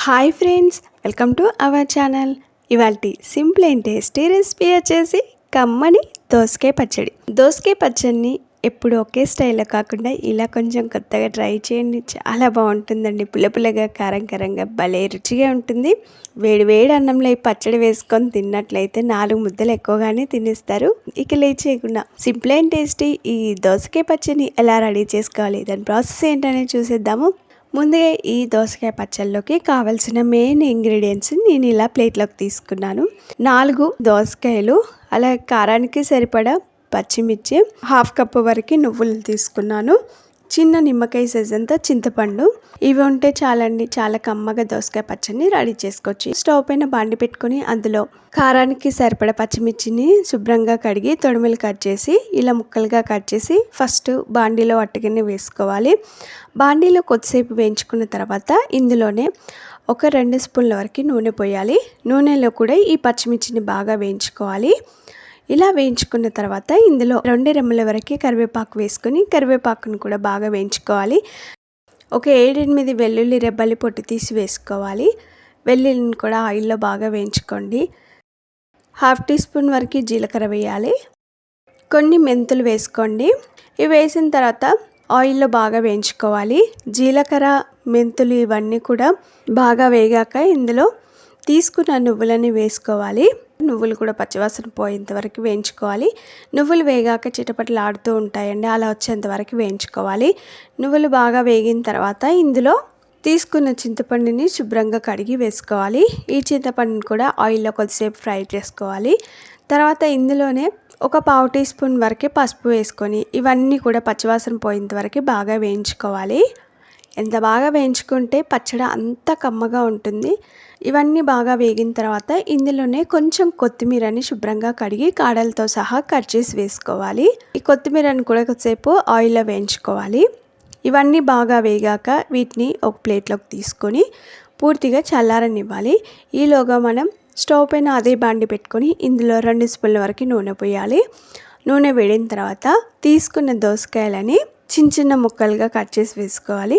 Hi friends, welcome to our channel. ఇవాల్టి simple and tasty recipe వచ్చేసి కమ్మని దోసకాయ పచ్చడి. దోసకాయ పచ్చడిని ఎప్పుడు ఒకే స్టైల్లో కాకుండా ఇలా కొంచెం కొత్తగా ట్రై చేయండి. చాలా బాగుంటుందండి. పుల్లపుల్లగా కారంగా భలే రుచిగా ఉంటుంది. వేడి వేడి అన్నంలో ఈ పచ్చడి వేసుకొని తిన్నట్లయితే 4 ముద్దలు ఎక్కువగానే తినేస్తారు. ఇక లేట్ చేయకుండా సింపుల్ అండ్ టేస్టీ ఈ దోసకాయ పచ్చడిని ఎలా రెడీ చేసుకోవాలి, దాని ప్రాసెస్ ఏంటనేది చూసేద్దాము. ముందుగా ఈ దోసకాయ పచ్చళ్ళలోకి కావాల్సిన మెయిన్ ఇంగ్రీడియంట్స్ నేను ఇలా ప్లేట్లోకి తీసుకున్నాను. 4 దోసకాయలు, అలా కారానికి సరిపడా పచ్చిమిర్చి, 1/2 కప్పు వరకు నువ్వులు తీసుకున్నాను. చిన్న నిమ్మకాయ సైజ్ అంతా చింతపండు. ఇవి ఉంటే చాలండి, చాలా కమ్మగా దోసకాయ పచ్చడిని రెడీ చేసుకోవచ్చు. స్టవ్ పైన బాండి పెట్టుకొని అందులో కారానికి సరిపడా పచ్చిమిర్చిని శుభ్రంగా కడిగి తొడిమెలు కట్ చేసి ఇలా ముక్కలుగా కట్ చేసి ఫస్ట్ బాండీలో అట్టగానే వేసుకోవాలి. బాండీలో కొద్దిసేపు వేయించుకున్న తర్వాత ఇందులోనే ఒక 2 స్పూన్ల వరకు నూనె పోయాలి. నూనెలో కూడా ఈ పచ్చిమిర్చిని బాగా వేయించుకోవాలి. ఇలా వేయించుకున్న తర్వాత ఇందులో 2 రెమ్మల వరకు కరివేపాకు వేసుకొని కరివేపాకును కూడా బాగా వేయించుకోవాలి. ఒక 7-8 వెల్లుల్లి రెబ్బలు పొట్టు తీసి వేసుకోవాలి. వెల్లుల్లిని కూడా ఆయిల్లో బాగా వేయించుకోండి. 1/2 టీ స్పూన్ వరకు జీలకర్ర వేయాలి. కొన్ని మెంతులు వేసుకోండి. ఇవి వేసిన తర్వాత ఆయిల్లో బాగా వేయించుకోవాలి. జీలకర్ర, మెంతులు ఇవన్నీ కూడా బాగా వేగాక ఇందులో తీసుకున్న నువ్వులని వేసుకోవాలి. నువ్వులు కూడా పచ్చివాసన పోయేంత వరకు వేయించుకోవాలి. నువ్వులు వేగాక చిటపటలాడుతూ ఉంటాయండి, అలా వచ్చేంత వరకు వేయించుకోవాలి. నువ్వులు బాగా వేగిన తర్వాత ఇందులో తీసుకున్న చింతపండుని శుభ్రంగా కడిగి వేసుకోవాలి. ఈ చింతపండుని కూడా ఆయిల్లో కొద్దిసేపు ఫ్రై చేసుకోవాలి. తర్వాత ఇందులోనే ఒక 1/2 టీ స్పూన్ వరకు పసుపు వేసుకొని ఇవన్నీ కూడా పచ్చివాసన పోయేంత వరకు బాగా వేయించుకోవాలి. ఎంత బాగా వేయించుకుంటే పచ్చడి అంత కమ్మగా ఉంటుంది. ఇవన్నీ బాగా వేగిన తర్వాత ఇందులోనే కొంచెం కొత్తిమీరని శుభ్రంగా కడిగి కాడలతో సహా కట్ చేసి వేసుకోవాలి. ఈ కొత్తిమీరని కూడా కొద్దిసేపు ఆయిల్లో వేయించుకోవాలి. ఇవన్నీ బాగా వేగాక వీటిని ఒక ప్లేట్లోకి తీసుకొని పూర్తిగా చల్లారనివ్వాలి. ఈలోగా మనం స్టవ్ పైన అదే బాండి పెట్టుకొని ఇందులో 2 స్పూన్ల వరకు నూనె పోయాలి. నూనె వేడిన తర్వాత తీసుకున్న దోసకాయలని చిన్న ముక్కలుగా కట్ చేసి వేసుకోవాలి.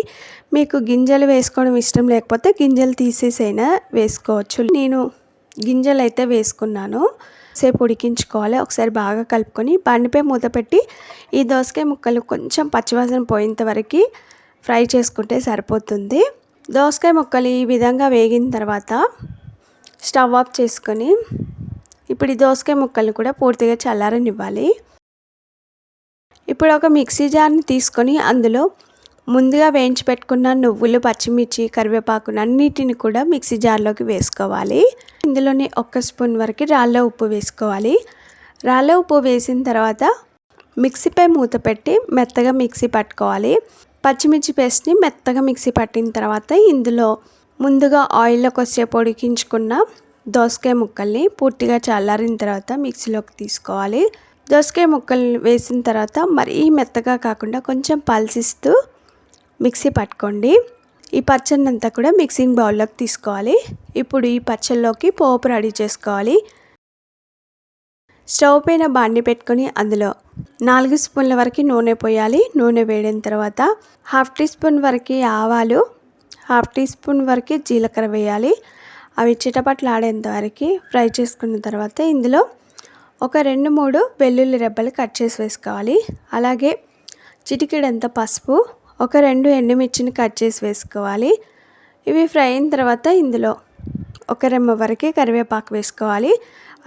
మీకు గింజలు వేసుకోవడం ఇష్టం లేకపోతే గింజలు తీసేసైనా వేసుకోవచ్చు. నేను గింజలు అయితే వేసుకున్నాను. సేపు ఉడికించుకోవాలి. ఒకసారి బాగా కలుపుకొని బండిపై మూత పెట్టి ఈ దోసకాయ ముక్కలు కొంచెం పచ్చివాసన పోయేంత వరకు ఫ్రై చేసుకుంటే సరిపోతుంది. దోసకాయ ముక్కలు ఈ విధంగా వేగిన తర్వాత స్టవ్ ఆఫ్ చేసుకొని ఇప్పుడు ఈ దోసకాయ ముక్కలు కూడా పూర్తిగా చల్లారనివ్వాలి. ఇప్పుడు ఒక మిక్సీ జార్ని తీసుకొని అందులో ముందుగా వేయించి పెట్టుకున్న నువ్వులు, పచ్చిమిర్చి, కరివేపాకును అన్నిటిని కూడా మిక్సీ జార్లోకి వేసుకోవాలి. ఇందులోనే 1 స్పూన్ వరకు రాళ్ళ ఉప్పు వేసుకోవాలి. రాళ్ళ ఉప్పు వేసిన తర్వాత మిక్సీపై మూత పెట్టి మెత్తగా మిక్సీ పట్టుకోవాలి. పచ్చిమిర్చి పేస్ట్ని మెత్తగా మిక్సీ పట్టిన తర్వాత ఇందులో ముందుగా ఆయిల్లో కొద్దిసేపు ఉడికించుకున్న దోసకాయ ముక్కల్ని పూర్తిగా చల్లారిన తర్వాత మిక్సీలోకి తీసుకోవాలి. దోసకాయ ముక్కలు వేసిన తర్వాత మరీ మెత్తగా కాకుండా కొంచెం పల్సిస్తూ మిక్సీ పట్టుకోండి. ఈ పచ్చడిని అంతా కూడా మిక్సింగ్ బౌల్లోకి తీసుకోవాలి. ఇప్పుడు ఈ పచ్చళ్ళలోకి పోపు రెడీ చేసుకోవాలి. స్టవ్ పైన బాండి పెట్టుకొని అందులో 4 స్పూన్ల వరకు నూనె పోయాలి. నూనె వేడిన తర్వాత 1/2 టీ స్పూన్ వరకు ఆవాలు, 1/2 టీ స్పూన్ వరకు జీలకర్ర వేయాలి. అవి చిటపటలాడేంత వరకు ఫ్రై చేసుకున్న తర్వాత ఇందులో ఒక 2-3 వెల్లుల్లి రెబ్బలు కట్ చేసి వేసుకోవాలి. అలాగే చిటికెడంత పసుపు, ఒక 2 ఎండుమిర్చిని కట్ చేసి వేసుకోవాలి. ఇవి ఫ్రై అయిన తర్వాత ఇందులో ఒక రెమ్మ వరకు కరివేపాకు వేసుకోవాలి.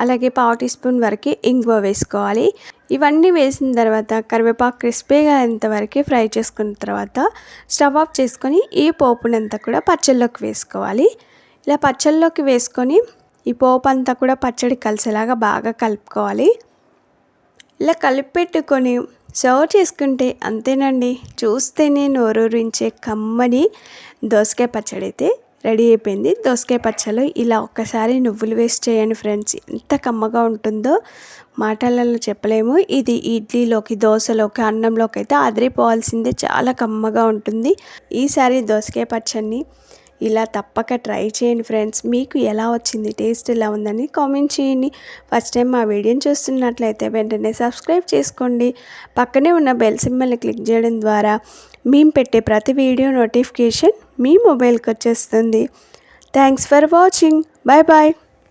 అలాగే 1/2 టీ స్పూన్ వరకు ఇంగువ వేసుకోవాలి. ఇవన్నీ వేసిన తర్వాత కరివేపాకు క్రిస్పీగా అయ్యేంతవరకు ఫ్రై చేసుకున్న తర్వాత స్టవ్ ఆఫ్ చేసుకొని ఈ పోపునంతా కూడా పచ్చళ్ళలోకి వేసుకోవాలి. ఇలా పచ్చళ్ళలోకి వేసుకొని ఈ పోపు అంతా కూడా పచ్చడి కలిసేలాగా బాగా కలుపుకోవాలి. ఇలా కలిపి పెట్టుకొని సర్వ్ చేసుకుంటే అంతేనండి, చూస్తేనే నోరూరించే కమ్మని దోసకాయ పచ్చడి అయితే రెడీ అయిపోయింది. దోసకాయ పచ్చడిలో ఇలా ఒక్కసారి నువ్వులు వేసి చేయండి ఫ్రెండ్స్, ఎంత కమ్మగా ఉంటుందో మాటలలో చెప్పలేము. ఇది ఇడ్లీలోకి, దోశలోకి, అన్నంలోకి అయితే అదిరిపోవాల్సిందే, చాలా కమ్మగా ఉంటుంది. ఈసారి దోసకాయ పచ్చడిని ఇలా తప్పక ట్రై చేయండి ఫ్రెండ్స్. మీకు ఎలా వచ్చింది, టేస్ట్ ఎలా ఉందని కామెంట్ చేయండి. ఫస్ట్ టైం మా వీడియోని చూస్తున్నట్లయితే వెంటనే సబ్స్క్రైబ్ చేసుకోండి. పక్కనే ఉన్న బెల్ సింబల్ని క్లిక్ చేయడం ద్వారా మేము పెట్టే ప్రతి వీడియో నోటిఫికేషన్ మీ మొబైల్కి వచ్చేస్తుంది. Thanks for watching. Bye bye.